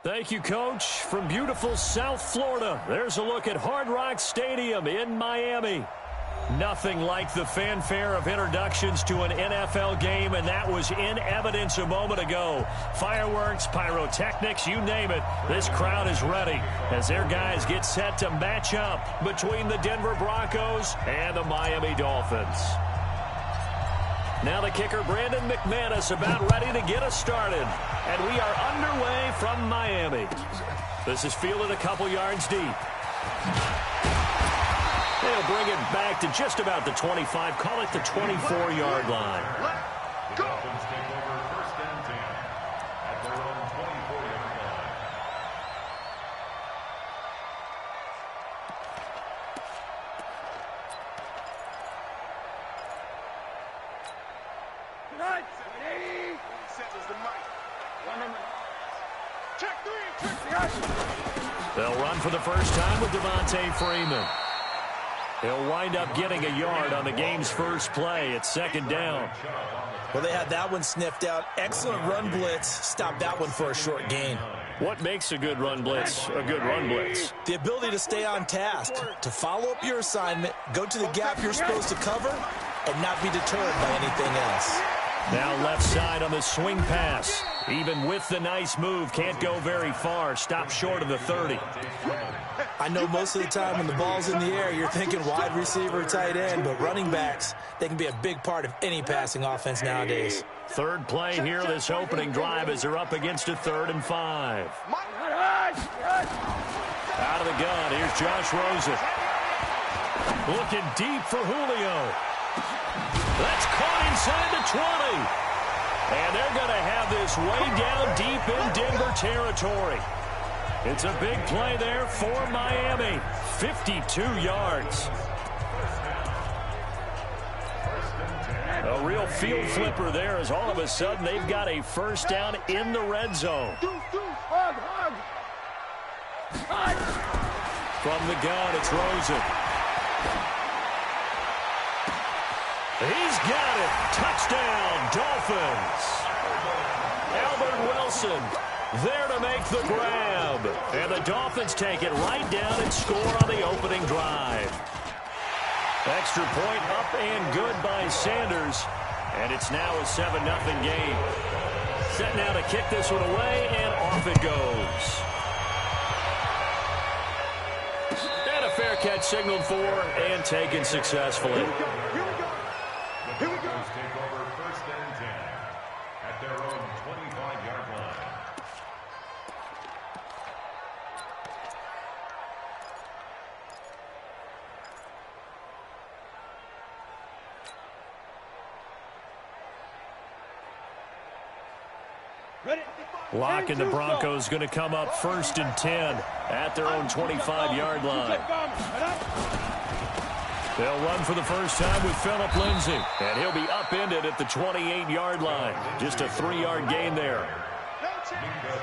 Thank you, Coach. From beautiful South Florida, there's a look at Hard Rock Stadium in Miami. Nothing like the fanfare of introductions to an NFL game, and that was in evidence a moment ago. Fireworks, pyrotechnics, you name it. This crowd is ready as their guys get set to match up between the Denver Broncos and the Miami Dolphins. Now the kicker, Brandon McManus, about ready to get us started. And we are underway from Miami. This is fielded a couple yards deep. They'll bring it back to just about the 25, call it the 24-yard line. Let's go. Dolphins take over first and 10 at their own 24-yard line. Tonight, 780. Set is the mic. Check three. They'll run for the first time with Devontae Freeman. He'll wind up getting a yard on the game's first play. It's second down. Well, they had that one sniffed out. Excellent run blitz. Stopped that one for a short gain. What makes a good run blitz a good run blitz? The ability to stay on task, to follow up your assignment, go to the gap you're supposed to cover, and not be deterred by anything else. Now left side on the swing pass. Even with the nice move, can't go very far. Stop short of the 30. I know most of the time when the ball's in the air, you're thinking wide receiver, tight end, but running backs, they can be a big part of any passing offense nowadays. Third play here, this opening drive, as they're up against a 3rd and 5. Out of the gun, here's Josh Rosen. Looking deep for Julio. That's caught inside the 20. And they're going to have this way down deep in Denver territory. It's a big play there for Miami. 52 yards. A real field flipper there as all of a sudden they've got a first down in the red zone. From the gun, it's Rosen. He's got it. Touchdown, Dolphins. Albert Wilson there to make the grab. And the Dolphins take it right down and score on the opening drive. Extra point up and good by Sanders. And it's now a 7-0 game. Set now to kick this one away, and off it goes. And a fair catch signaled for and taken successfully. The Dolphins take over first and 10 at their own 25-yard line. Lock and the Broncos going to come up first and 10 at their own 25-yard line. They'll run for the first time with Phillip Lindsay, and he'll be upended at the 28-yard line. Just a 3-yard gain there.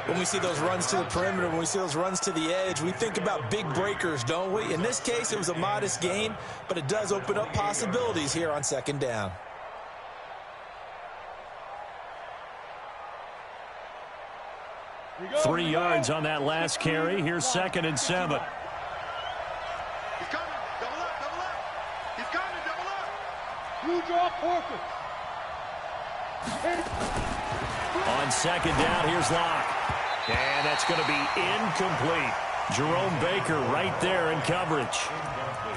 When we see those runs to the perimeter, when we see those runs to the edge, we think about big breakers, don't we? In this case, it was a modest gain, but it does open up possibilities here on second down. Three yards on that last carry. Here's second and 7. He's coming. Double up, double up. He's coming, double up. You draw Porter. On second down, here's Locke. And that's going to be incomplete. Jerome Baker right there in coverage.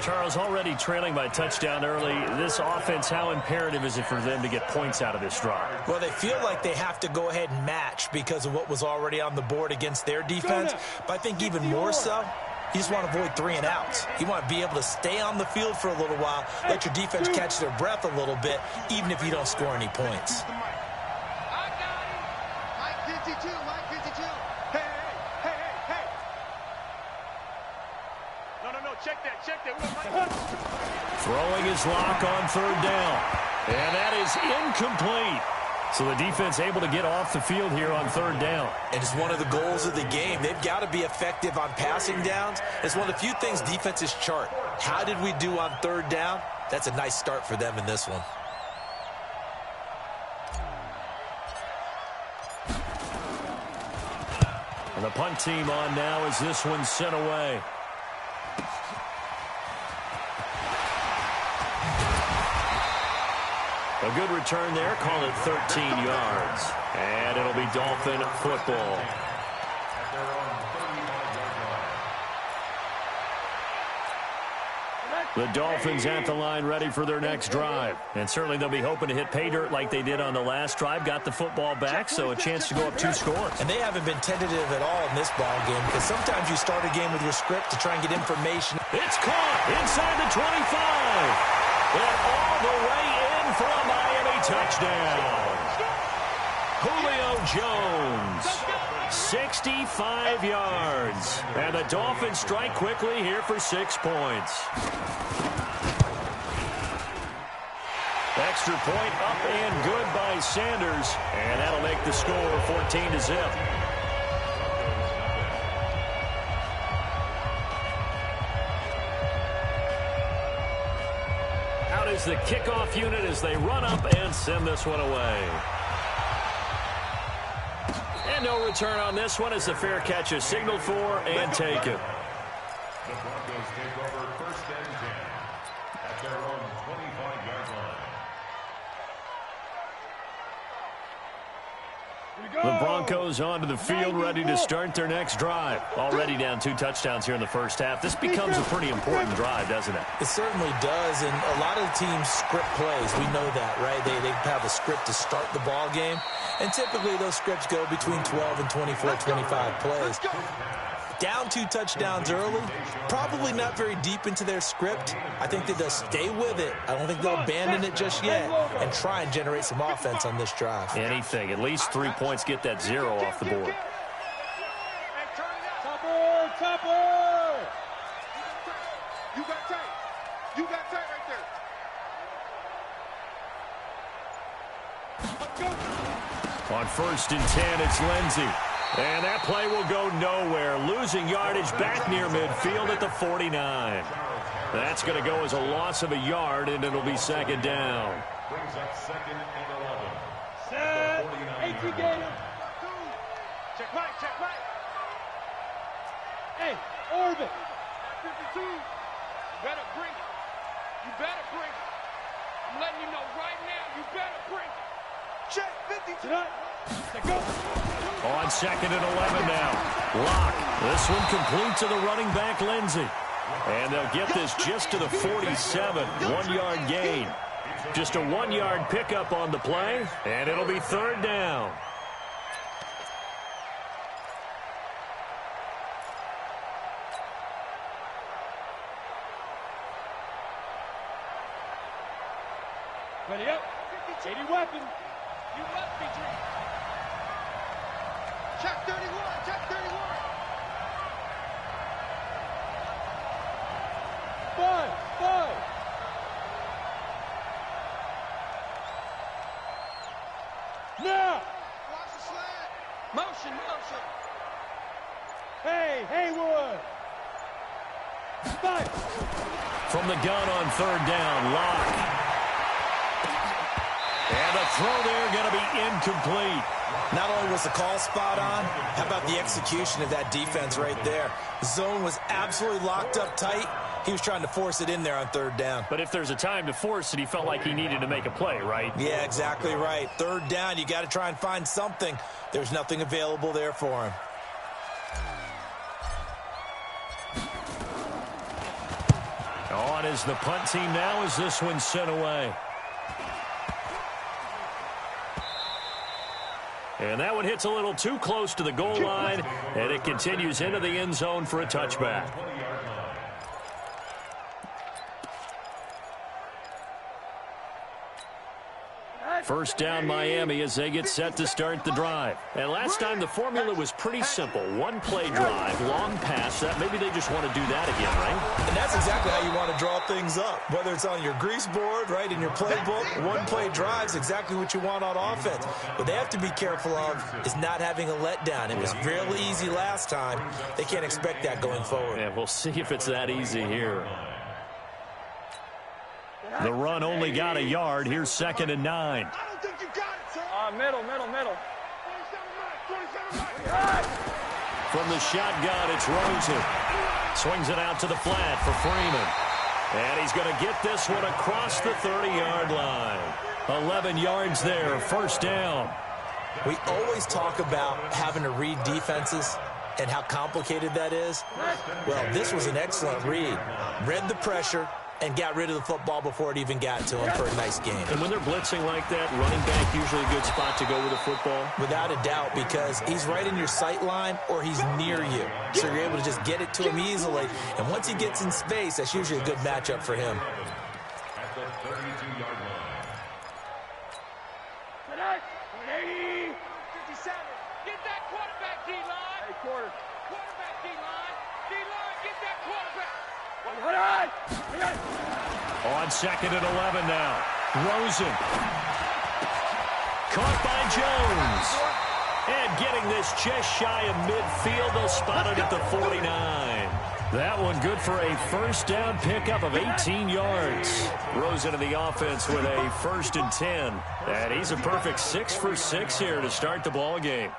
Charles, already trailing by touchdown early. This offense, how imperative is it for them to get points out of this drive? Well, they feel like they have to go ahead and match because of what was already on the board against their defense. But I think even more so, you just want to avoid 3 and outs. You want to be able to stay on the field for a little while, let your defense catch their breath a little bit, even if you don't score any points. I got him. Mike 52, Mike 52. Hey. No, check that. Throwing his Locke on third down. And that is incomplete. So the defense able to get off the field here on third down. And it's one of the goals of the game. They've got to be effective on passing downs. It's one of the few things defenses chart. How did we do on third down? That's a nice start for them in this one. And the punt team on now as this one's sent away. A good return there. Call it 13 yards. And it'll be Dolphin football. The Dolphins at the line ready for their next drive. And certainly they'll be hoping to hit pay dirt like they did on the last drive. Got the football back, so a chance to go up 2 scores. And they haven't been tentative at all in this ball game because sometimes you start a game with your script to try and get information. It's caught inside the 25. And all the way in for a Miami touchdown. Julio Jones, 65 yards. And the Dolphins strike quickly here for 6 points. Extra point up and good by Sanders. And that'll make the score 14-0. Out is the kickoff unit as they run up and send this one away. And no return on this one as the fair catch is signaled for and taken. The Broncos take over 1st and 10 at their own 25-yard line. The Broncos onto the field ready to start their next drive. Already down 2 touchdowns here in the first half. This becomes a pretty important drive, doesn't it? It certainly does, and a lot of the teams script plays. We know that, right? They have a script to start the ball game, and typically those scripts go between 12 and 24, 25 plays. Down 2 touchdowns early, probably not very deep into their script. I think they'll stay with it. I don't think they'll abandon it just yet and try and generate some offense on this drive. Anything. At least 3 points, get that 0 off the board. Topper! You got tight. You got tight right there. On 1st and 10, it's Lindsey. And that play will go nowhere. Losing yardage back near midfield at the 49. That's going to go as a loss of a yard, and it'll be 2nd down. Brings up 2nd and 11. Set. 18 game. Check right, check right. Hey, orbit. 52. You better bring it. You better bring it. I'm letting you know right now, you better bring it. Check 52. Tonight. Go. On 2nd and 11 now. Lock. This one complete to the running back, Lindsey. And they'll get this just to the 47. 1-yard gain. Just a 1-yard pickup on the play, and it'll be 3rd down. Ready up. 80 weapon. You must be dreaming. Check 31. Check 31. 5. Now. Watch the slant. Motion. Hey, Haywood. 5. From the gun on 3rd down, Lock. And the throw there going to be incomplete. Not only was the call spot on, how about the execution of that defense right there? The zone was absolutely locked up tight. He was trying to force it in there on 3rd down. But if there's a time to force it, he felt like he needed to make a play, right? Yeah, exactly right. 3rd down, you got to try and find something. There's nothing available there for him. On is the punt team now as this one's sent away. And that one hits a little too close to the goal line, and it continues into the end zone for a touchback. First down Miami as they get set to start the drive. And last time the formula was pretty simple. 1-play drive, long pass. Maybe they just want to do that again, right? And that's exactly how you want to draw things up. Whether it's on your grease board, right, in your playbook, 1-play drive's exactly what you want on offense. What they have to be careful of is not having a letdown. It was really easy last time. They can't expect that going forward. Yeah, we'll see if it's that easy here. The run only got a yard. Here's 2nd and 9. I don't think you got it, sir. Middle. 27 right. From the shotgun, it's Rosen. Swings it out to the flat for Freeman. And he's going to get this one across the 30-yard line. 11 yards there, first down. We always talk about having to read defenses and how complicated that is. Well, this was an excellent read. Read the pressure and got rid of the football before it even got to him for a nice game. And when they're blitzing like that, running back usually a good spot to go with the football? Without a doubt, because he's right in your sight line or he's near you. So you're able to just get it to him easily. And once he gets in space, that's usually a good matchup for him. At the 32-yard line. Tonight, 80, 57. Get that quarterback, D-line. Hey, quarterback, D-line. D-line, get that quarterback. On second and 11 now. Rosen. Caught by Jones. And getting this just shy of midfield. They'll spot it at the 49. That one good for a first down pickup of 18 yards. Rosen in the offense with a 1st and 10. And he's a perfect 6 for 6 here to start the ball game.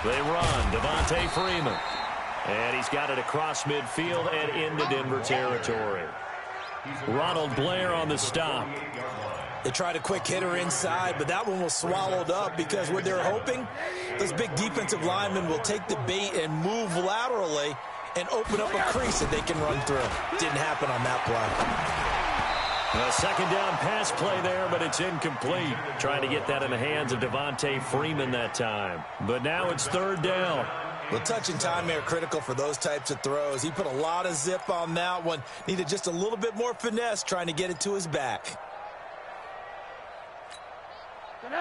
They run. Devontae Freeman. And he's got it across midfield and into Denver territory. Ronald Blair on the stop. They tried a quick hitter inside, but that one was swallowed up because what they're hoping, those big defensive linemen will take the bait and move laterally and open up a crease that they can run through. Didn't happen on that play. A second down pass play there, but it's incomplete. Trying to get that in the hands of Devontae Freeman that time. But now it's third down. Well, touch and time are critical for those types of throws. He put a lot of zip on that one. Needed just a little bit more finesse trying to get it to his back.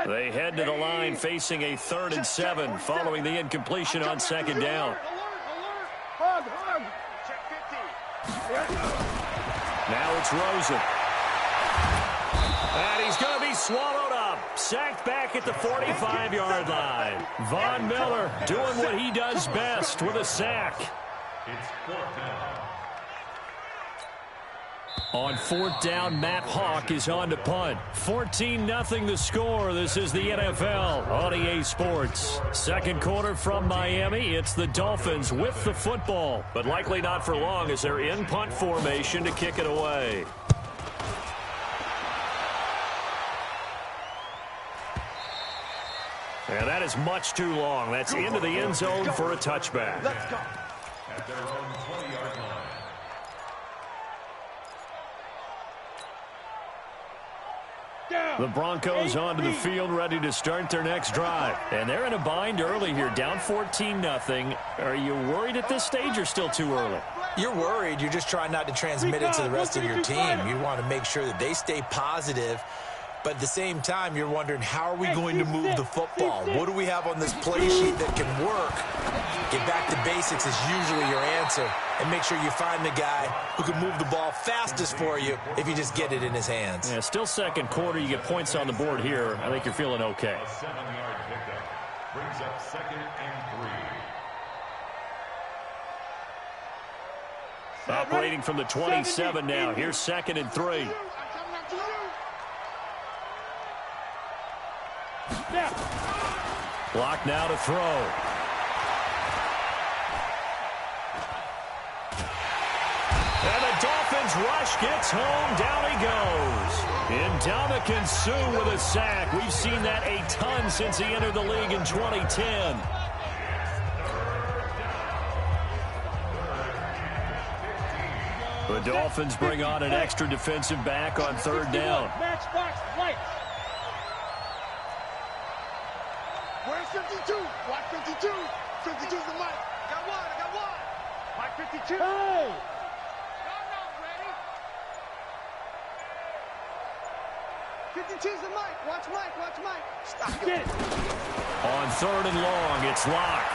They head to the line facing a 3rd and 7 following the incompletion on second down. Now it's Rosen. And he's going to be swallowed up. Sacked back at the 45-yard line. Von Miller doing what he does best with a sack. It's 4th down. On 4th down, Matt Hawk is on to punt. 14-0 the score. This is the NFL on EA Sports. Second quarter from Miami. It's the Dolphins with the football, but likely not for long as they're in punt formation to kick it away. And that is much too long. That's into the end zone for a touchback. Let's go. At their own 20-yard line. The Broncos onto the field ready to start their next drive. And they're in a bind early here, down 14-0. Are you worried at this stage or still too early? You're worried. You're just trying not to transmit it to the rest of your team. You want to make sure that they stay positive. But at the same time, you're wondering, how are we going to move the football? What do we have on this play sheet that can work? Get back to basics is usually your answer. And make sure you find the guy who can move the ball fastest for you if you just get it in his hands. Yeah, still second quarter. You get points on the board here. I think you're feeling okay. A 7-yard pickup brings up 2nd and 3. Operating from the 27 now. Here's 2nd and 3. Block now to throw. And the Dolphins rush gets home. Down he goes. Ndamukong Suh with a sack. We've seen that a ton since he entered the league in 2010. The Dolphins bring on an extra defensive back on 3rd down. Matchbox lights. Where's 52? Watch 52. 52's the mic. I got one. Mike 52. Hey! Ready? 52's the mic. Watch Mike. Stop it. On 3rd and long, it's Locke.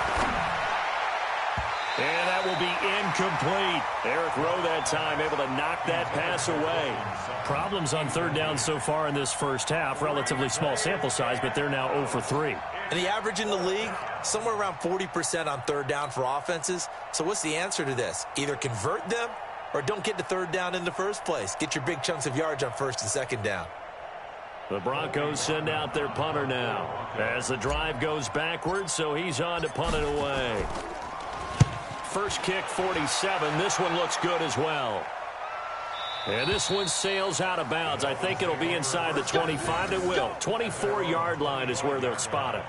And that will be incomplete. Eric Rowe that time able to knock that pass away. Problems on 3rd down so far in this first half. Relatively small sample size, but they're now 0 for 3. And the average in the league, somewhere around 40% on 3rd down for offenses. So what's the answer to this? Either convert them or don't get to 3rd down in the first place. Get your big chunks of yards on 1st and 2nd down. The Broncos send out their punter now as the drive goes backwards, so he's on to punt it away. First kick, 47. This one looks good as well. And this one sails out of bounds. I think it'll be inside the 25. It will. 24-yard line is where they'll spot it.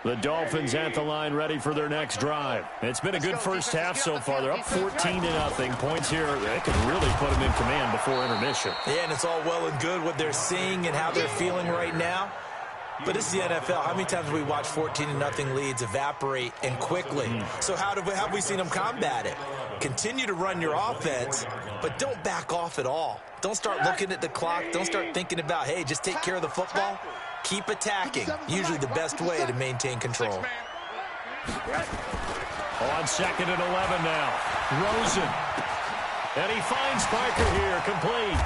The Dolphins at the line ready for their next drive. It's been a good first half so far. They're up 14-0. Points here, they can really put them in command before intermission. Yeah, and it's all well and good what they're seeing and how they're feeling right now. But it's the NFL. How many times have we watched 14-0 leads evaporate and quickly? So how have we seen them combat it? Continue to run your offense, but don't back off at all. Don't start looking at the clock. Don't start thinking about, hey, just take care of the football. Keep attacking. Usually the best way to maintain control. On 2nd and 11 now. Rosen. And he finds Parker here, complete.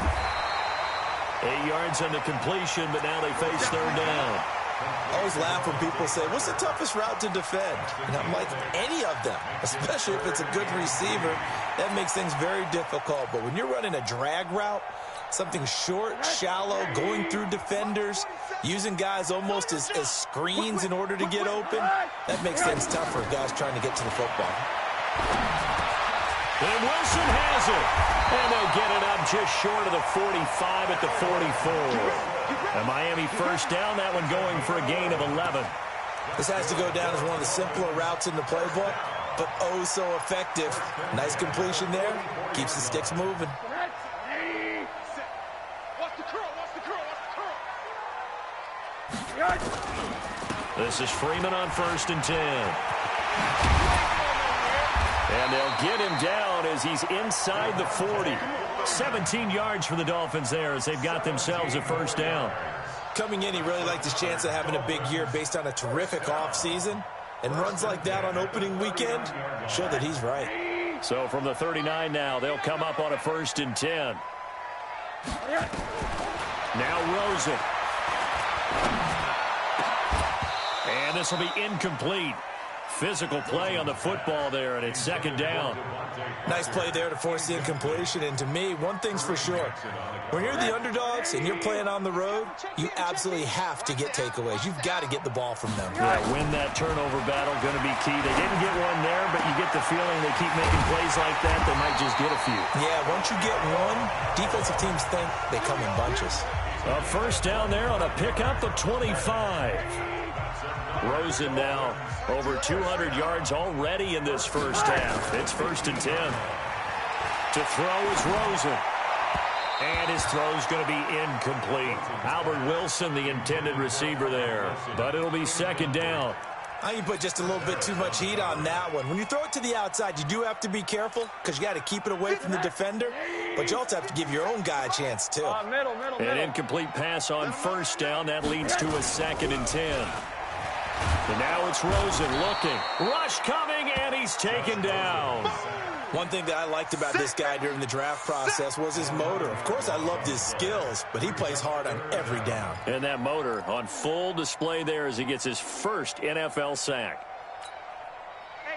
8 yards on the completion, but now they face third down. I always laugh when people say, what's the toughest route to defend? And I'm like, any of them, especially if it's a good receiver. That makes things very difficult. But when you're running a drag route, something short, shallow, going through defenders, using guys almost as screens in order to get open, that makes things tough for guys trying to get to the football. And Wilson has it. And they'll get it up just short of the 45 at the 44. And Miami first down, that one going for a gain of 11. This has to go down as one of the simpler routes in the playbook, but oh so effective. Nice completion there. Keeps the sticks moving. This is Freeman on 1st and 10. And they'll get him down as he's inside the 40. 17 yards for the Dolphins there as they've got themselves a first down. Coming in, he really liked his chance of having a big year based on a terrific offseason. And runs like that on opening weekend show that he's right. So from the 39 now, they'll come up on a 1st and 10. Now Rosen. And this will be incomplete. Physical play on the football there, and it's 2nd down. Nice play there to force the incompletion. And to me, one thing's for sure. When you're the underdogs and you're playing on the road, you absolutely have to get takeaways. You've got to get the ball from them. Yeah, win that turnover battle, going to be key. They didn't get one there, but you get the feeling they keep making plays like that, they might just get a few. Yeah, once you get one, defensive teams think they come in bunches. A first down there on a pickup of 25. Rosen now over 200 yards already in this first half. It's 1st and 10. To throw is Rosen. And his throw's going to be incomplete. Albert Wilson, the intended receiver there. But it'll be 2nd down. I think you put just a little bit too much heat on that one. When you throw it to the outside, you do have to be careful because you got to keep it away from the defender. But you also have to give your own guy a chance, too. An incomplete pass on 1st down. That leads to a 2nd and 10. And now it's Rosen looking. Rush coming, and he's taken down. One thing that I liked about this guy during the draft process was his motor. Of course, I loved his skills, but he plays hard on every down. And that motor on full display there as he gets his first NFL sack.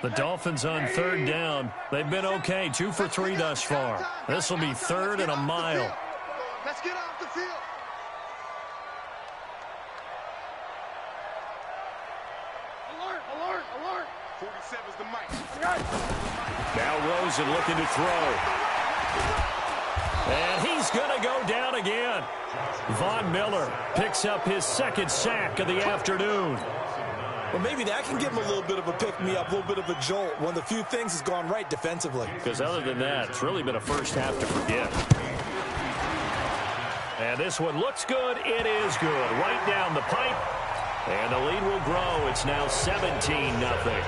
The Dolphins on 3rd down. They've been okay, 2 for 3 thus far. This will be 3rd and a mile. Let's get off the field. Alert. 47's the mic. Now Rosen looking to throw. And he's going to go down again. Von Miller picks up his 2nd sack of the afternoon. Well, maybe that can give him a little bit of a pick-me-up, a little bit of a jolt. One of the few things has gone right defensively. Because other than that, it's really been a first half to forget. And this one looks good. It is good. Right down the pipe. And the lead will grow. It's now 17-0.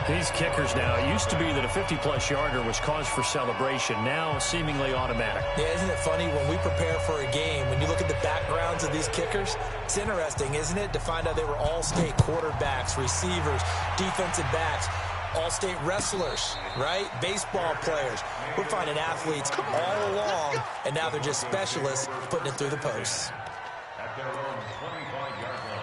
These kickers now, it used to be that a 50-plus yarder was cause for celebration. Now seemingly automatic. Yeah, isn't it funny when we prepare for a game, when you look at the backgrounds of these kickers, it's interesting, isn't it, to find out they were all-state quarterbacks, receivers, defensive backs, all-state wrestlers, right? Baseball players. We're finding athletes all along, and now they're just specialists putting it through the posts. At their own 25-yard line.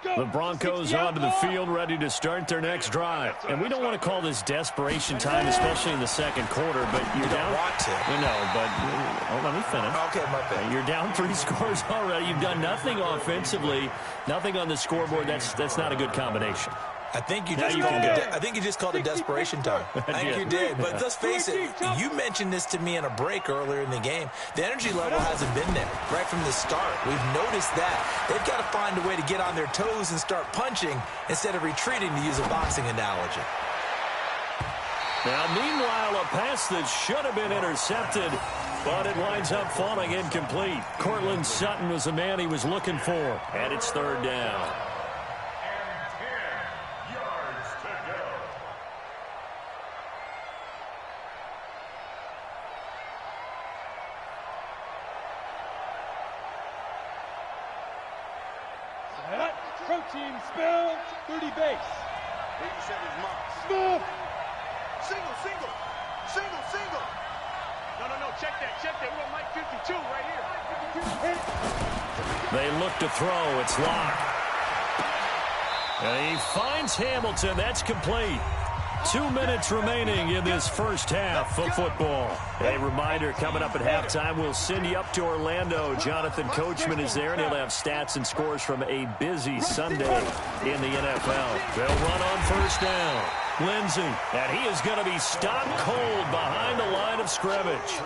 The Broncos onto the field, ready to start their next drive. And we don't want to call this desperation time, especially in the second quarter, but you're down. You don't want to. No, but let me finish. Okay, my bad. You're down 3 scores already. You've done nothing offensively, nothing on the scoreboard. That's not a good combination. I think you just called it desperation time. I think you did. But let's face it, you mentioned this to me in a break earlier in the game. The energy level hasn't been there right from the start. We've noticed that. They've got to find a way to get on their toes and start punching instead of retreating, to use a boxing analogy. Now, meanwhile, a pass that should have been intercepted, but it winds up falling incomplete. Cortland Sutton was the man he was looking for, and it's third down. Protein spell, 30 base. 87 is marked. Smooth. Single. No, check that. We got Mike 52 right here. They look to throw. It's locked. And he finds Hamilton. That's complete. 2 minutes remaining in this first half of football. A reminder, coming up at halftime, we'll send you up to Orlando. Jonathan Coachman is there, and he'll have stats and scores from a busy Sunday in the NFL. They'll run on first down. Lindsey, and he is going to be stopped cold behind the line of scrimmage.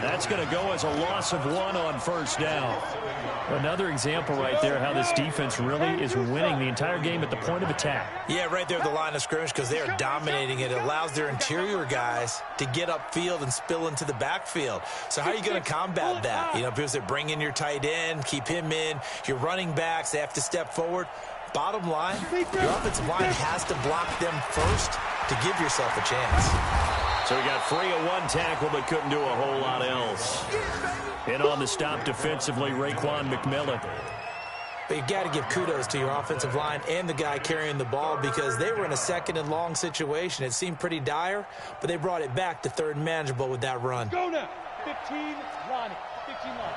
That's going to go as a loss of 1 on first down. Another example right there how this defense really is winning the entire game at the point of attack. Yeah, right there at the line of scrimmage, because they are dominating it. It allows their interior guys to get upfield and spill into the backfield. So how are you going to combat that? You know, because they bring in your tight end, keep him in. Your running backs, they have to step forward. Bottom line, your offensive line has to block them first to give yourself a chance. So we got free of 1 tackle, but couldn't do a whole lot else. In on the stop defensively, Raekwon McMillan. But you've got to give kudos to your offensive line and the guy carrying the ball, because they were in a second and long situation. It seemed pretty dire, but they brought it back to third and manageable with that run. Go now. 15, Ronnie. 15 line.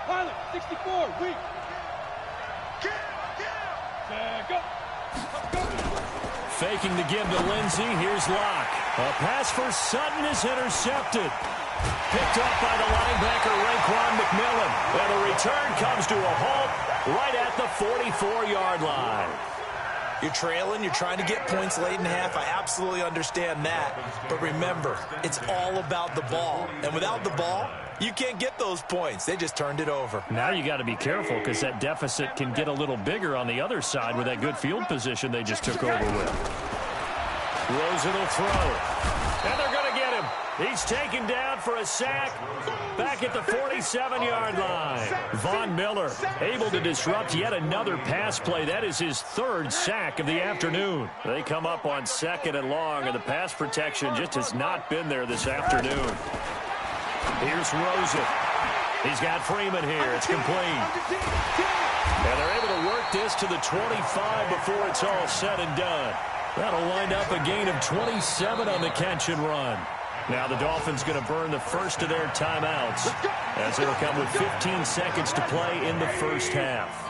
Pilot, 64, weak. Go. Faking the give to Lindsey. Here's Locke. A pass for Sutton is intercepted. Picked off by the linebacker, Raekwon McMillan. And the return comes to a halt right at the 44-yard line. You're trailing. You're trying to get points late in half. I absolutely understand that. But remember, it's all about the ball. And without the ball, you can't get those points. They just turned it over. Now you got to be careful, because that deficit can get a little bigger on the other side with that good field position they just took over with. Rosen will throw. And they're going to get him. He's taken down for a sack back at the 47-yard line. Von Miller able to disrupt yet another pass play. That is his 3rd sack of the afternoon. They come up on 2nd and long, and the pass protection just has not been there this afternoon. Here's Rosen. He's got Freeman here. It's complete. And they're able to work this to the 25 before it's all said and done. That'll wind up a gain of 27 on the catch and run. Now the Dolphins going to burn the first of their timeouts, as it'll come with 15 seconds to play in the first half.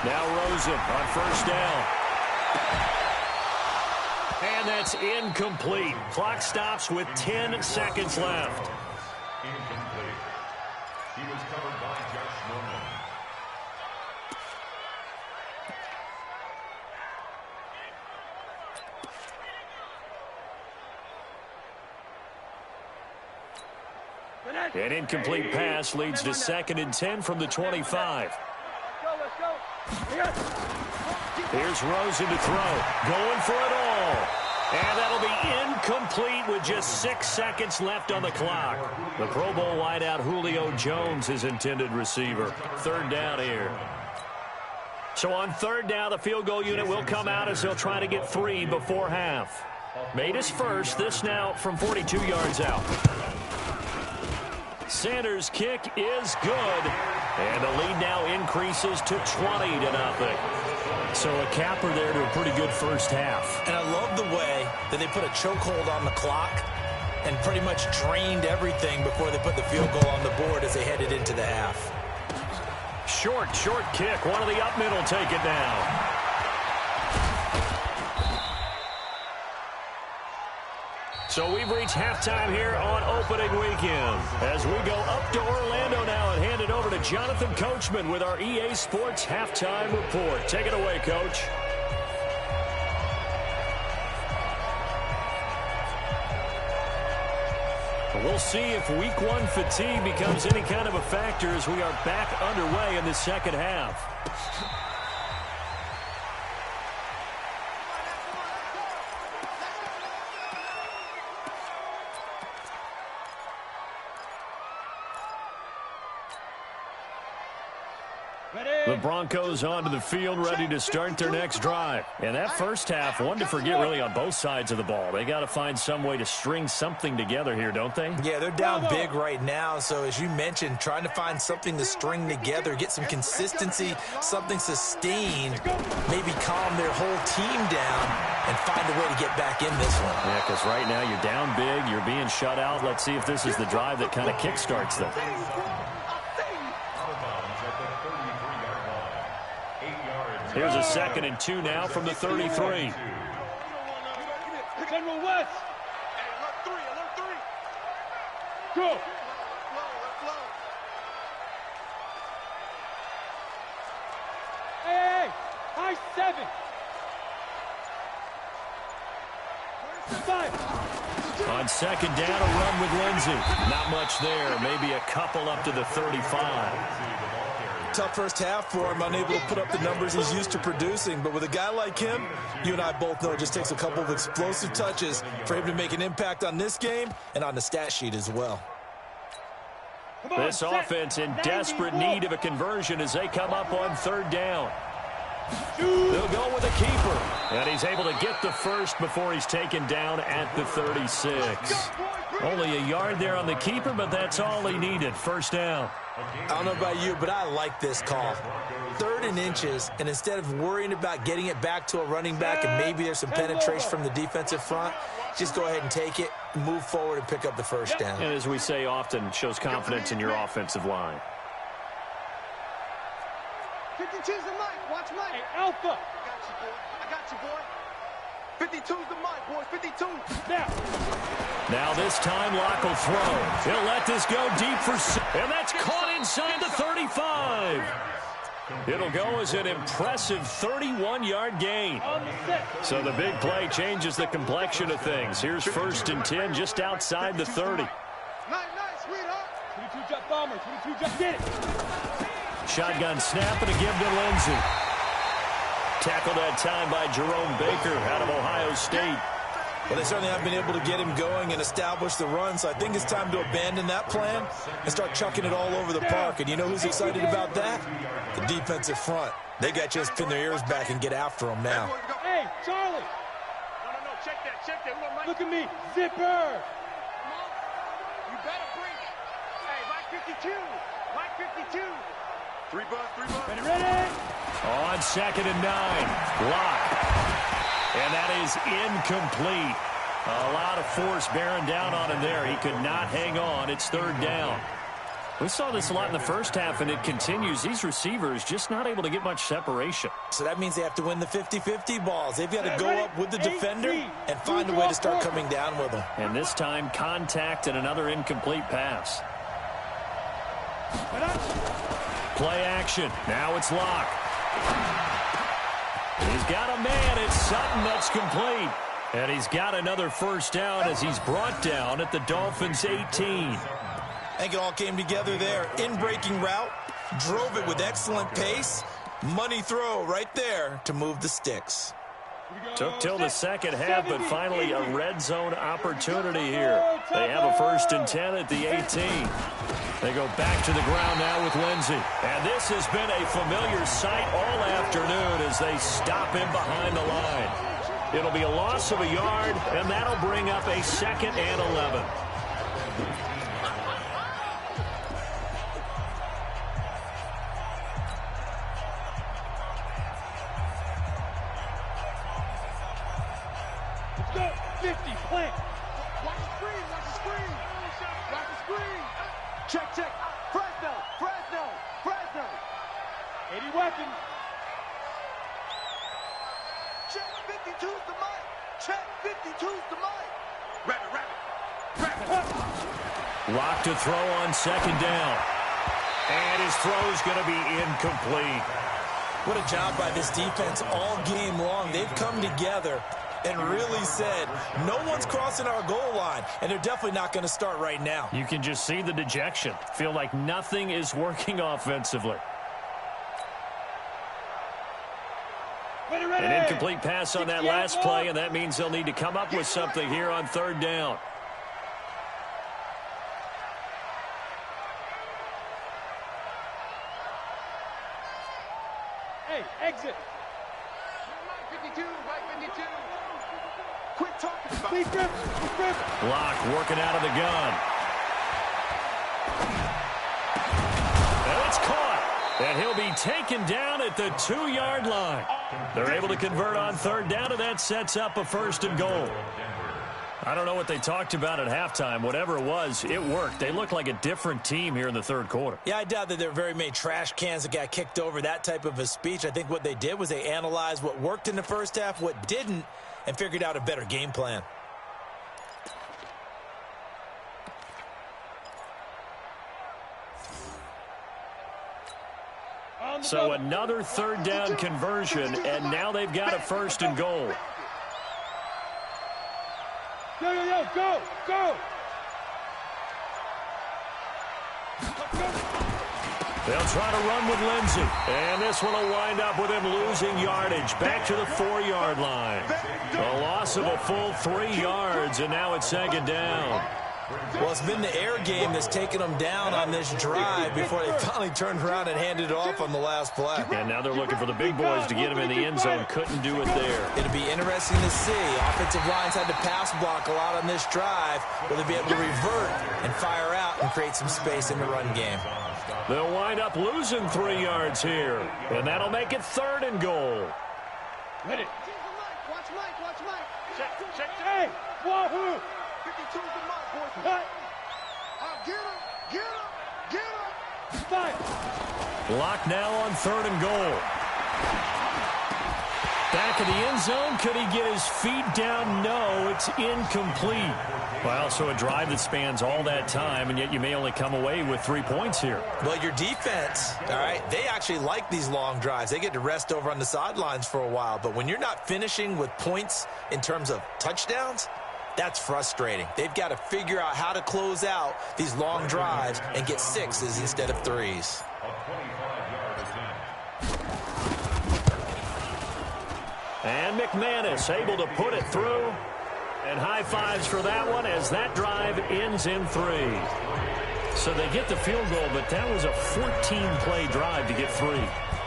Now Rosen on first down. And that's incomplete. Clock stops with 10 seconds left. Incomplete. He was covered by Josh Norman. An incomplete pass leads to 2nd and 10 from the 25. Let's go. Here's Rosen to throw. Going for it all. And that'll be incomplete with just 6 seconds left on the clock. The Pro Bowl wideout Julio Jones, his intended receiver. 3rd down here. So on 3rd down, the field goal unit will come out as they'll try to get 3 before half. Made his first. This now from 42 yards out. Sanders' kick is good. And the lead now increases to 20-0. So a capper there to a pretty good first half. And I love the way that they put a chokehold on the clock and pretty much drained everything before they put the field goal on the board as they headed into the half. Short kick. One of the up middle take it down. So we've reached halftime here on opening weekend. As we go up to Orlando now and hand it over to Jonathan Coachman with our EA Sports Halftime Report. Take it away, Coach. We'll see if week one fatigue becomes any kind of a factor as we are back underway in the second half. The Broncos onto the field, ready to start their next drive. And that first half, one to forget really on both sides of the ball. They got to find some way to string something together here, don't they? Yeah, they're down big right now. So as you mentioned, trying to find something to string together, get some consistency, something sustained, maybe calm their whole team down and find a way to get back in this one. Yeah, because right now you're down big, you're being shut out. Let's see if this is the drive that kind of kickstarts them. Here's a 2nd and 2 now from the 33. General West. Alert 3. Go. Hey, high 7. 5. On 2nd down, a run with Lindsey. Not much there, maybe a couple up to the 35. Tough first half for him, unable to put up the numbers he's used to producing. But with a guy like him, you and I both know it just takes a couple of explosive touches for him to make an impact on this game and on the stat sheet as well. This offense in desperate need of a conversion as they come up on 3rd down. They'll go with a keeper. And he's able to get the first before he's taken down at the 36. Only a yard there on the keeper, but that's all he needed. 1st down. I don't know about you, but I like this call. 3rd and inches, and instead of worrying about getting it back to a running back and maybe there's some penetration from the defensive front, just go ahead and take it, move forward, and pick up the 1st down. And as we say often, shows confidence in your offensive line. 52's the mic. Watch Mike. Hey, Alpha. I got you, boy. 52's the mic, boys. 52. Now this time Locke will throw. He'll let this go deep for 6. And that's caught inside the 35. It'll go as an impressive 31-yard gain. So the big play changes the complexion of things. Here's 1st and 10 just outside the 30. Nice, sweetheart. 22 jump bomber. 22 jump. Get it. Shotgun snap and a give to Lindsey. Tackled that time by Jerome Baker out of Ohio State. Well, they certainly haven't been able to get him going and establish the run, so I think it's time to abandon that plan and start chucking it all over the park. And you know who's excited about that? The defensive front. They got to just pin their ears back and get after him now. Hey, Charlie. No. Check that. Look at me. Zipper. You better bring it. Hey, Mike 52. 3 bucks. Ready. On 2nd and 9. Locke. And that is incomplete. A lot of force bearing down on him there. He could not hang on. It's 3rd down. We saw this a lot in the first half, and it continues. These receivers just not able to get much separation. So that means they have to win the 50-50 balls. They've got to go up with the defender and find a way to start coming down with them. And this time, contact and another incomplete pass. Play action. Now it's Locke. He's got a man. It's Sutton that's complete. And he's got another 1st down as he's brought down at the Dolphins' 18. I think it all came together there. In-breaking route, drove it with excellent pace. Money throw right there to move the sticks. Took till the second half, but finally a red zone opportunity here. They have a 1st and 10 at the 18. They go back to the ground now with Lindsey. And this has been a familiar sight all afternoon as they stop him behind the line. It'll be a loss of a yard, and that'll bring up a 2nd and 11. Let's go. 50, plant. Watch the screen. Check, check. Fresno, Fresno, Fresno. 80 weapons. Check 52's the mic. Check 52's the mic. Rabbit, rabbit. Lock to throw on second down. And his throw's going to be incomplete. What a job by this defense all game long. They've come together and really said, no one's crossing our goal line, and they're definitely not going to start right now. You can just see the dejection. Feel like nothing is working offensively. An incomplete pass on that last play, and that means they'll need to come up with something here on third down. Hey, exit. Right 52, right 52. Quit talking about Steve Griffin. Lock working out of the gun. And it's caught. And he'll be taken down at the 2-yard line. They're able to convert on third down, and that sets up a first and goal. I don't know what they talked about at halftime. Whatever it was, it worked. They looked like a different team here in the third quarter. Yeah, I doubt that there were very many trash cans that got kicked over, that type of a speech. I think what they did was they analyzed what worked in the first half, what didn't, and figured out a better game plan. So another third down conversion, and now they've got a first and goal. Yo, yo, yo, go, go. They'll try to run with Lindsey. And this one will wind up with him losing yardage. Back to the 4-yard line. A loss of a full 3 yards, and now it's second down. Well, it's been the air game that's taken them down on this drive before they finally turned around and handed it off on the last play. And now they're looking for the big boys to get him in the end zone. Couldn't do it there. It'll be interesting to see. Offensive lines had to pass block a lot on this drive. Will they be able to revert and fire out and create some space in the run game? They'll wind up losing 3 yards here. And that'll make it third and goal. Ready. Watch Mike, watch Mike. Check, check, hey, wahoo. 52's the mic, boys. Cut. Get him, get him, get him. Fire. Lock now on third and goal. Back of the end zone. Could he get his feet down? No, it's incomplete. Well, so a drive that spans all that time, and yet you may only come away with 3 points here. Well, your defense, all right, they actually like these long drives. They get to rest over on the sidelines for a while. But when you're not finishing with points in terms of touchdowns, that's frustrating. They've got to figure out how to close out these long drives and get 6s instead of 3s. And McManus able to put it through. And high fives for that one as that drive ends in 3. So they get the field goal, but that was a 14-play drive to get 3.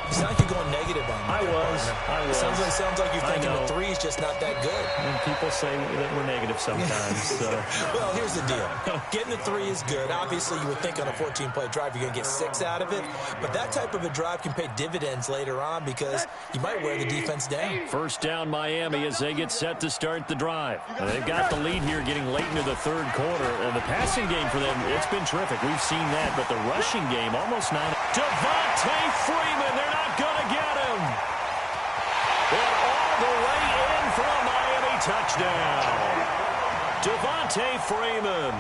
You sound like you're going negative on me. I was. Sounds like you're thinking the 3's just not that good. And people say that we're negative sometimes. So. Well, here's the deal. Getting the 3 is good. Obviously, you would think on a 14-play drive you're going to get 6 out of it. But that type of a drive can pay dividends later on because you might wear the defense down. First down Miami as they get set to start the drive. And they've got the lead here getting late into the third quarter. And the passing game for them, it's been terrific. We've seen that. But the rushing game, almost not. Devontae Freeman, they're not going to get him. And all the way in for a Miami touchdown. Devontae Freeman,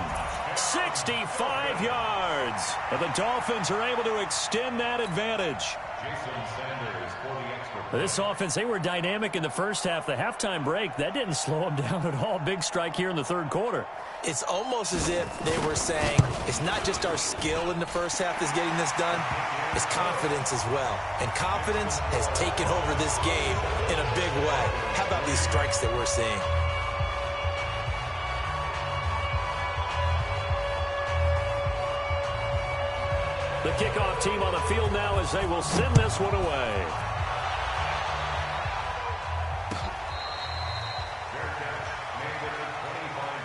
65 yards. And the Dolphins are able to extend that advantage. This offense, they were dynamic in the first half. The halftime break, that didn't slow them down at all. Big strike here in the third quarter. It's almost as if they were saying, it's not just our skill in the first half that's getting this done, it's confidence as well. And confidence has taken over this game in a big way. How about these strikes that we're seeing? The kickoff team on the field now as they will send this one away.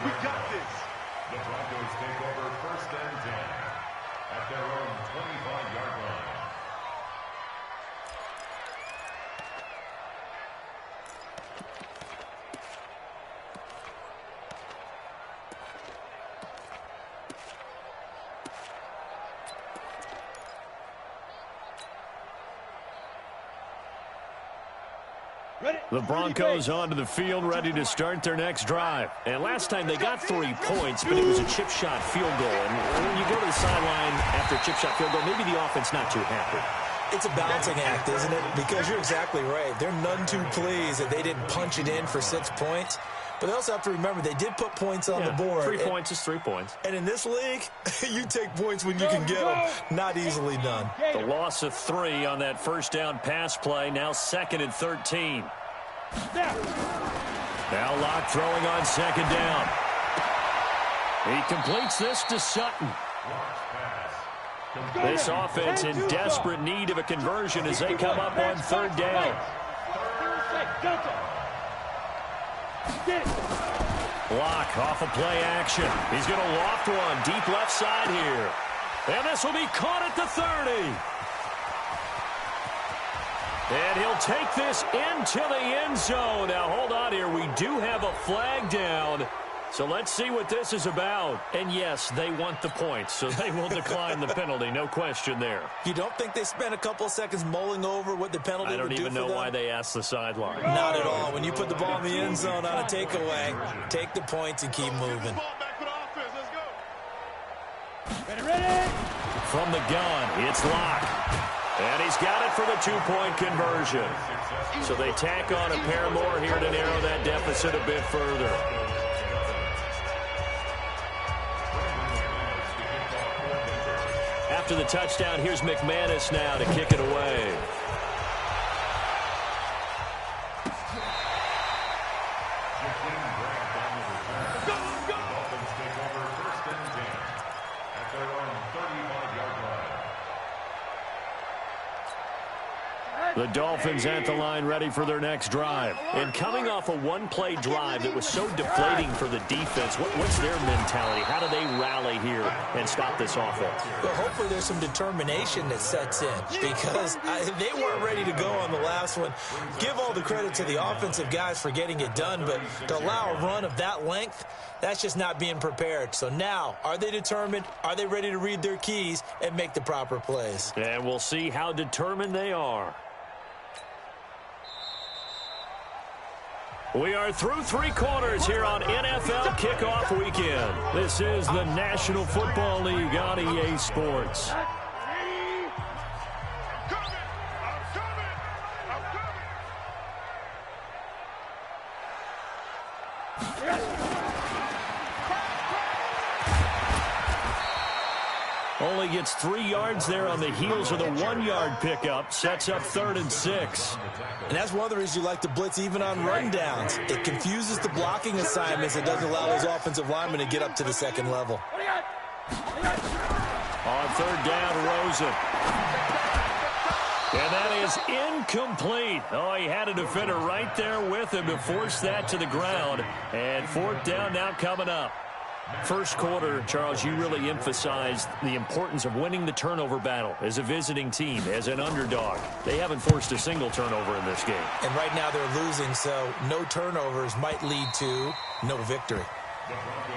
We got this. The Broncos take over first and 10 at their own 25-yard line. The Broncos onto the field, ready to start their next drive. And last time they got 3 points, but it was a chip shot field goal. And when you go to the sideline after a chip shot field goal, maybe the offense not too happy. It's a balancing act, isn't it? Because you're exactly right. They're none too pleased that they didn't punch it in for 6 points. But they also have to remember they did put points on the board. 3 points is 3 points. And in this league, you take points when you can get them. Not easily done. The loss of 3 on that first down pass play. Now 2nd and 13. Now Locke throwing on 2nd down. He completes this to Sutton. This offense in desperate need of a conversion as they come up on 3rd down. Locke off of play action. He's going to loft one deep left side here. And this will be caught at the 30. And he'll take this into the end zone. Now, hold on here. We do have a flag down. So let's see what this is about. And, yes, they want the points, so they will decline the penalty. No question there. You don't think they spent a couple of seconds mulling over what the penalty would do for them? I don't even know why they asked the sideline. Not at all. When you put the ball in the end zone on a takeaway, take the points and keep moving. Ready? From the gun, it's Locke. And he's got it for the 2-point conversion. So they tack on a pair more here to narrow that deficit a bit further. After the touchdown, here's McManus now to kick it away. The Dolphins at the line ready for their next drive. And coming off a one-play drive that was so deflating for the defense, what's their mentality? How do they rally here and stop this offense? Well, hopefully there's some determination that sets in because they weren't ready to go on the last one. Give all the credit to the offensive guys for getting it done, but to allow a run of that length, that's just not being prepared. So now, are they determined? Are they ready to read their keys and make the proper plays? And we'll see how determined they are. We are through 3 quarters here on NFL Kickoff Weekend. This is the National Football League on EA Sports. Only gets 3 yards there on the heels of the 1-yard pickup. Sets up 3rd and 6. And that's one of the reasons you like to blitz even on rundowns. It confuses the blocking assignments. It doesn't allow those offensive linemen to get up to the second level. On 3rd down, Rosen. And that is incomplete. Oh, he had a defender right there with him to force that to the ground. And 4th down now coming up. First quarter, Charles, you really emphasized the importance of winning the turnover battle as a visiting team, as an underdog. They haven't forced a single turnover in this game. And right now they're losing, so no turnovers might lead to no victory.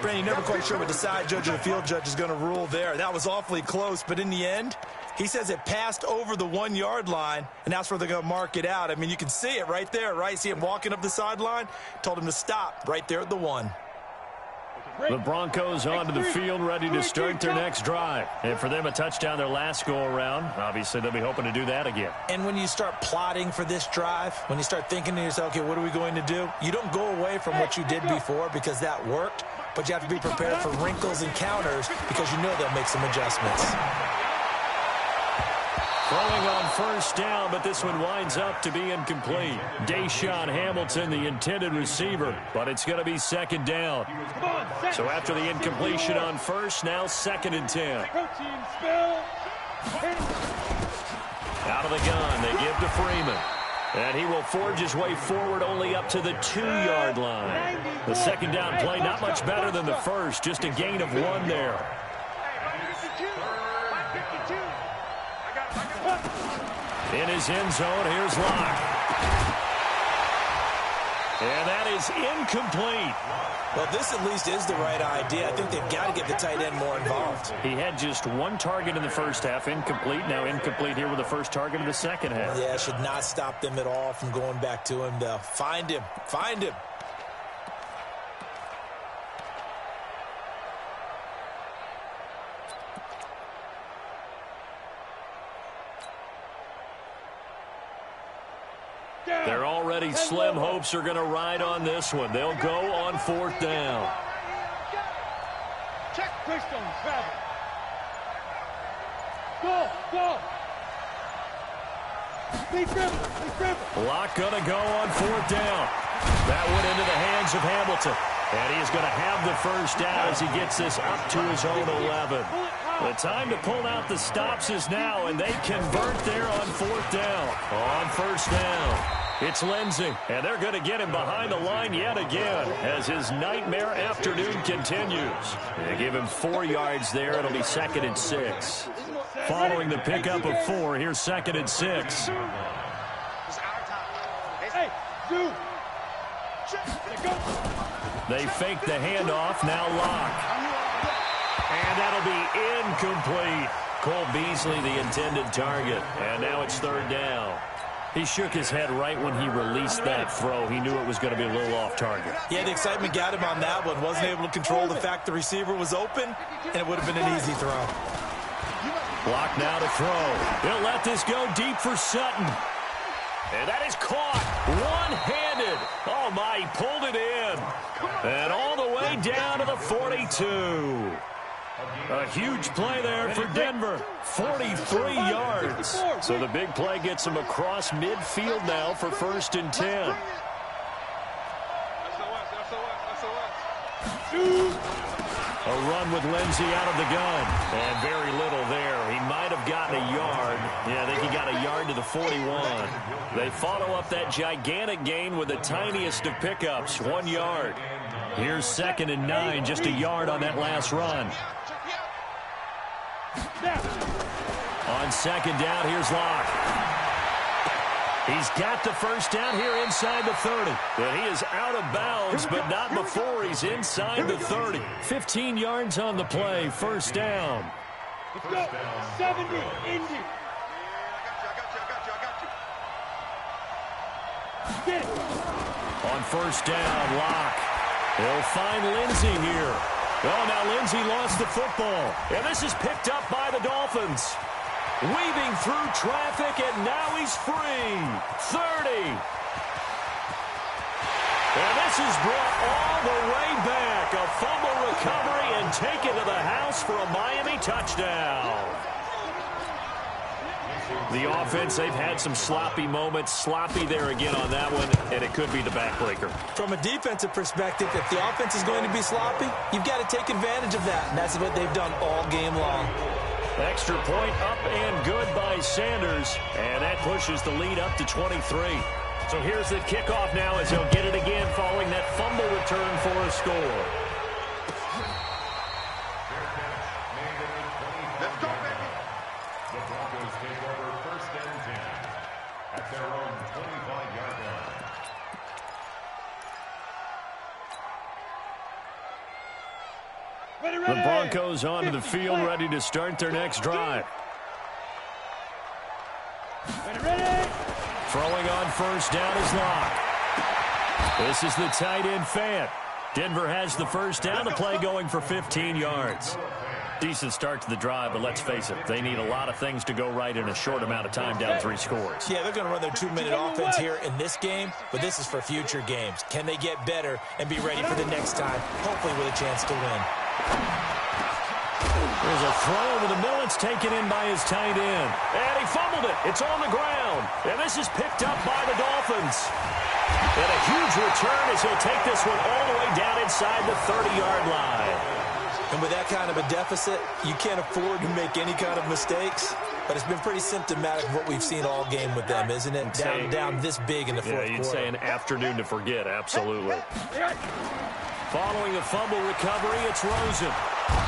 Brandon, never quite sure what the side judge or the field judge is going to rule there. That was awfully close, but in the end, he says it passed over the 1-yard line, and that's where they're going to mark it out. I mean, you can see it right there, right? See him walking up the sideline? Told him to stop right there at the 1. The Broncos onto the field, ready to start their next drive. And for them, a touchdown their last go-around. Obviously, they'll be hoping to do that again. And when you start plotting for this drive, when you start thinking to yourself, okay, what are we going to do? You don't go away from what you did before because that worked, but you have to be prepared for wrinkles and counters because you know they'll make some adjustments. Throwing on 1st down, but this one winds up to be incomplete. Deshaun Hamilton, the intended receiver, but it's going to be 2nd down. So after the incompletion on 1st, now 2nd and 10. Out of the gun, they give to Freeman. And he will forge his way forward only up to the 2-yard line. The 2nd down play, not much better than the first, just a gain of 1 there. In his end zone, here's Locke. And that is incomplete. Well, this at least is the right idea. I think they've got to get the tight end more involved. He had just one target in the first half, incomplete. Now incomplete here with the first target of the second half. Yeah, should not stop them at all from going back to him, though. Find him. Find him. They're already slim hopes are going to ride on this one. They'll go on fourth down. Check Christian, travel. Go. Be dribble. Lock going to go on fourth down. That one into the hands of Hamilton. And he's going to have the first down as he gets this up to his own 11. The time to pull out the stops is now, and they convert there on fourth down. On first down, it's Lindsey, and they're going to get him behind the line yet again as his nightmare afternoon continues. They give him 4 yards there. It'll be 2nd and 6. Following the pickup of 4, here's 2nd and 6. Hey, you. They fake the handoff, now Locke. And that'll be incomplete. Cole Beasley, the intended target. And now it's 3rd down. He shook his head right when he released that throw. He knew it was going to be a little off target. Yeah, the excitement got him on that one. Wasn't able to control the fact the receiver was open, and it would have been an easy throw. Block now to throw. He'll let this go deep for Sutton. And that is caught one-handed. Oh, my, he pulled it in. And all the way down to the 42. A huge play there for Denver. 43 yards. So the big play gets him across midfield now for 1st and 10. A run with Lindsey out of the gun. And very little there. He might have gotten a yard. Yeah, I think he got a yard to the 41. They follow up that gigantic gain with the tiniest of pickups, 1 yard. Here's 2nd and 9, just a yard on that last run. On 2nd down, here's Locke. He's got the first down here inside the 30. And he is out of bounds, but not before he's inside the 30. 15 yards on the play, 1st down. Let's go. 70, Indy. Get it. On 1st down, Locke. He'll find Lindsey here. Oh, now Lindsey lost the football. And this is picked up by the Dolphins. Weaving through traffic, and now he's free. 30. And this is brought all the way back. A fumble recovery and taken to the house for a Miami touchdown. The offense, they've had some sloppy moments. Sloppy there again on that one, and it could be the backbreaker. From a defensive perspective, if the offense is going to be sloppy, you've got to take advantage of that, and that's what they've done all game long. Extra point up and good by Sanders, and that pushes the lead up to 23. So here's the kickoff now as he'll get it again following that fumble return for a score. Let's go, baby. The Broncos take over 1st and 10 at their own 25-yard line. The Broncos onto the field, ready to start their next drive. Throwing on 1st down is Locke. This is the tight end Fant. Denver has the 1st down, the play going for 15 yards. Decent start to the drive, but let's face it, they need a lot of things to go right in a short amount of time, down 3 scores. Yeah, they're going to run their 2-minute offense here in this game, but this is for future games. Can they get better and be ready for the next time, hopefully with a chance to win? There's a throw over the middle. It's taken in by his tight end. And he fumbled it. It's on the ground. And this is picked up by the Dolphins. And a huge return as he'll take this one all the way down inside the 30-yard line. And with that kind of a deficit, you can't afford to make any kind of mistakes. But it's been pretty symptomatic of what we've seen all game with them, isn't it? Down this big in the fourth quarter. Yeah, you'd say an afternoon to forget, absolutely. Following the fumble recovery, it's Rosen.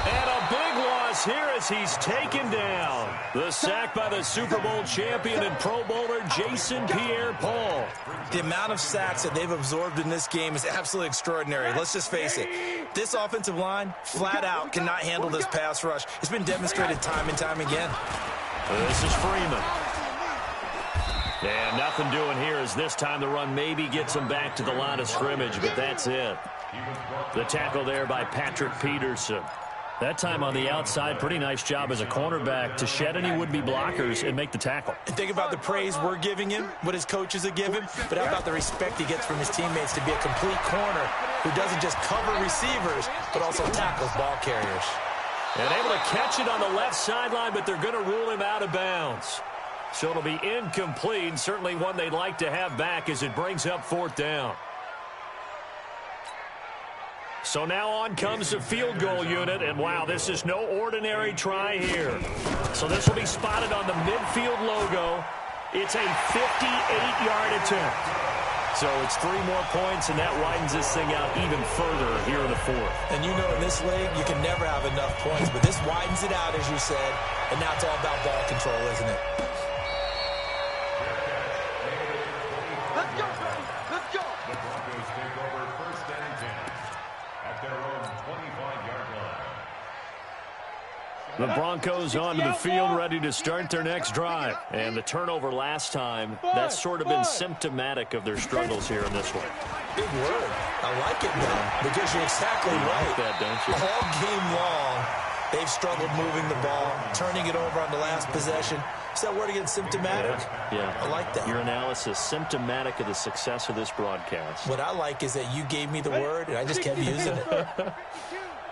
And a big one across here as he's taken down. The sack by the Super Bowl champion and Pro Bowler Jason Pierre-Paul. The amount of sacks that they've absorbed in this game is absolutely extraordinary. Let's just face it. This offensive line, flat out, cannot handle this pass rush. It's been demonstrated time and time again. This is Freeman. And nothing doing here as this time the run maybe gets him back to the line of scrimmage, but that's it. The tackle there by Patrick Peterson. That time on the outside, pretty nice job as a cornerback to shed any would-be blockers and make the tackle. And think about the praise we're giving him, what his coaches are giving, but how about the respect he gets from his teammates to be a complete corner who doesn't just cover receivers, but also tackles ball carriers. And able to catch it on the left sideline, but they're going to rule him out of bounds. So it'll be incomplete, certainly one they'd like to have back as it brings up 4th down. So now on comes the field goal unit, and wow, this is no ordinary try here. So this will be spotted on the midfield logo. It's a 58-yard attempt. So it's 3 more points, and that widens this thing out even further here in the 4th. And you know in this league, you can never have enough points, but this widens it out, as you said, and now it's all about ball control, isn't it? Let's go, baby. Let's go. The Broncos take over 1st and 10 at their own 25-yard line. The Broncos onto the field, ready to start their next drive. And the turnover last time, that's sort of been symptomatic of their struggles here in this one. Big word. I like it, though, because you're exactly right. You like that, don't you? All game long, they've struggled moving the ball, turning it over on the last possession. Is that word again, symptomatic? Yeah. I like that. Your analysis, symptomatic of the success of this broadcast. What I like is that you gave me the word, and I just kept using it.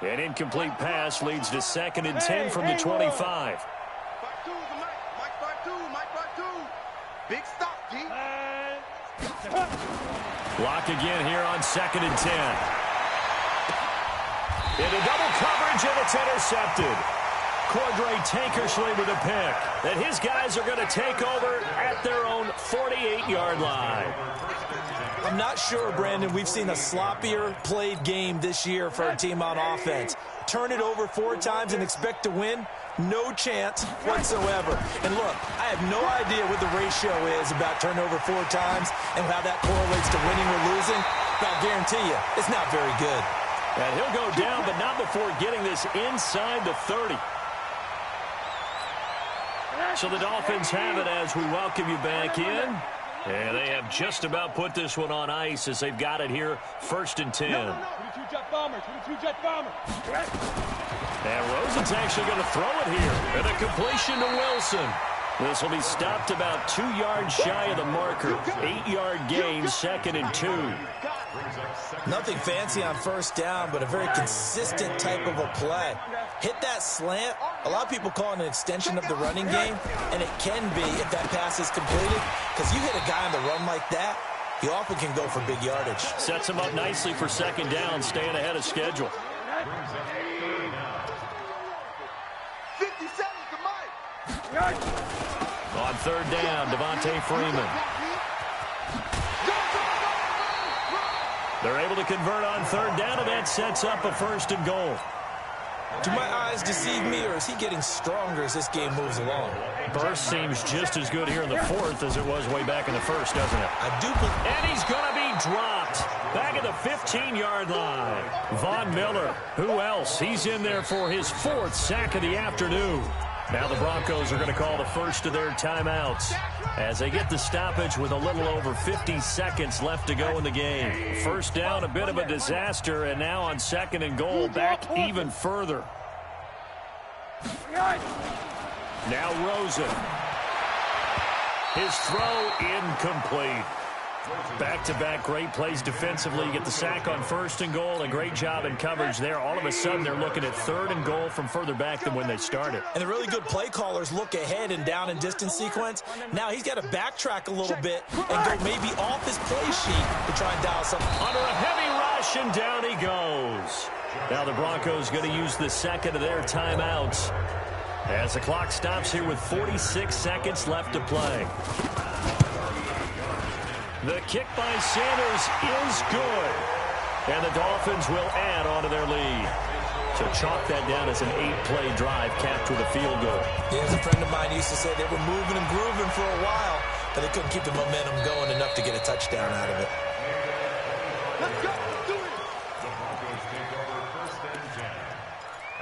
An incomplete pass leads to 2nd and 10 from the 25. 5-2 is the Mike. Mike 5-2. Mike 5-2. Big stop, G. Block again here on 2nd and 10. Into double coverage, and it's intercepted. Cordray Tankersley with a pick. And his guys are going to take over at their own 48-yard line. I'm not sure, Brandon, we've seen a sloppier played game this year for a team on offense. Turn it over 4 times and expect to win? No chance whatsoever. And look, I have no idea what the ratio is about turnover 4 times and how that correlates to winning or losing. But I'll guarantee you, it's not very good. And he'll go down, but not before getting this inside the 30. So the Dolphins have it as we welcome you back in. And they have just about put this one on ice as they've got it here, 1st and 10. 22 jet bomber. 22 jet bomber. And Rosen's actually going to throw it here. And a completion to Wilson. This will be stopped about 2 yards shy of the marker. 8-yard gain, 2nd and 2. Nothing fancy on 1st down, but a very consistent type of a play. Hit that slant. A lot of people call it an extension of the running game, and it can be if that pass is completed, because you hit a guy on the run like that, he often can go for big yardage. Sets him up nicely for 2nd down, staying ahead of schedule. 57 to Mike. On 3rd down, Devontae Freeman. They're able to convert on 3rd down, and that sets up a 1st and goal. Do my eyes deceive me, or is he getting stronger as this game moves along? Burst seems just as good here in the 4th as it was way back in the 1st, doesn't it? I do believe. And he's going to be dropped back at the 15-yard line. Von Miller, who else? He's in there for his 4th sack of the afternoon. Now the Broncos are going to call the first of their timeouts as they get the stoppage with a little over 50 seconds left to go in the game. 1st down, a bit of a disaster, and now on 2nd and goal, back even further. Now Rosen. His throw incomplete. Back-to-back great plays defensively. Get the sack on 1st and goal. A great job in coverage there. All of a sudden, they're looking at 3rd and goal from further back than when they started. And the really good play callers look ahead and down and distance sequence. Now he's got to backtrack a little bit and go maybe off his play sheet to try and dial something. Under a heavy rush, and down he goes. Now the Broncos going to use the 2nd of their timeouts as the clock stops here with 46 seconds left to play. The kick by Sanders is good. And the Dolphins will add on to their lead. So chalk that down as an 8-play drive capped with a field goal. Yeah, as a friend of mine used to say, they were moving and grooving for a while, but they couldn't keep the momentum going enough to get a touchdown out of it. Let's go. Let's do it. The Broncos take over first and 10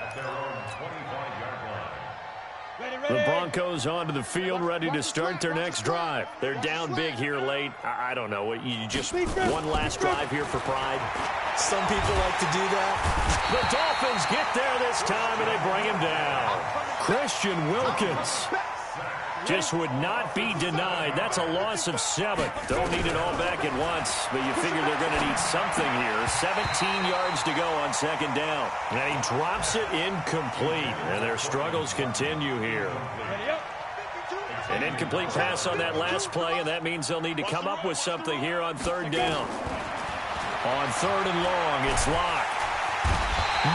at their own 25-yard line. The Broncos onto the field, ready to start their next drive. They're down big here late. I don't know. You just one last drive here for pride. Some people like to do that. The Dolphins get there this time, and they bring him down. Christian Wilkins just would not be denied. That's a loss of 7. Don't need it all back at once, but you figure they're going to need something here. 17 yards to go on second down. And he drops it incomplete, and their struggles continue here. An incomplete pass on that last play, and that means they'll need to come up with something here on third down. On third and long, it's Locke.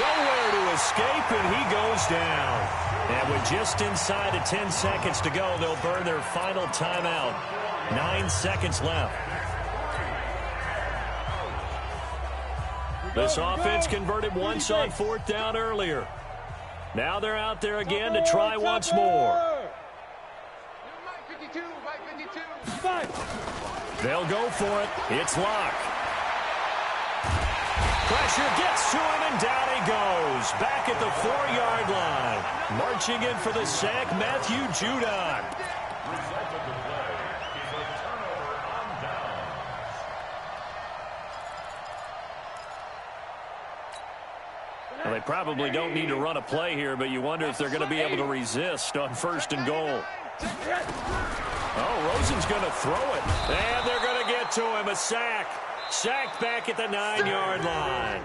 Nowhere to escape, and he goes down. And with just inside of 10 seconds to go, they'll burn their final timeout. 9 seconds left. This offense converted once on fourth down earlier. Now they're out there again to try once more. They'll go for it. It's Locke. Pressure gets to him, and down he goes. Back at the 4-yard line. Marching in for the sack, Matthew Judon. Result of the play is a turnover on downs. Well, they probably don't need to run a play here, but you wonder if they're going to be able to resist on first and goal. Oh, Rosen's going to throw it. And they're going to get to him. A sack. Sacked back at the 9-yard line.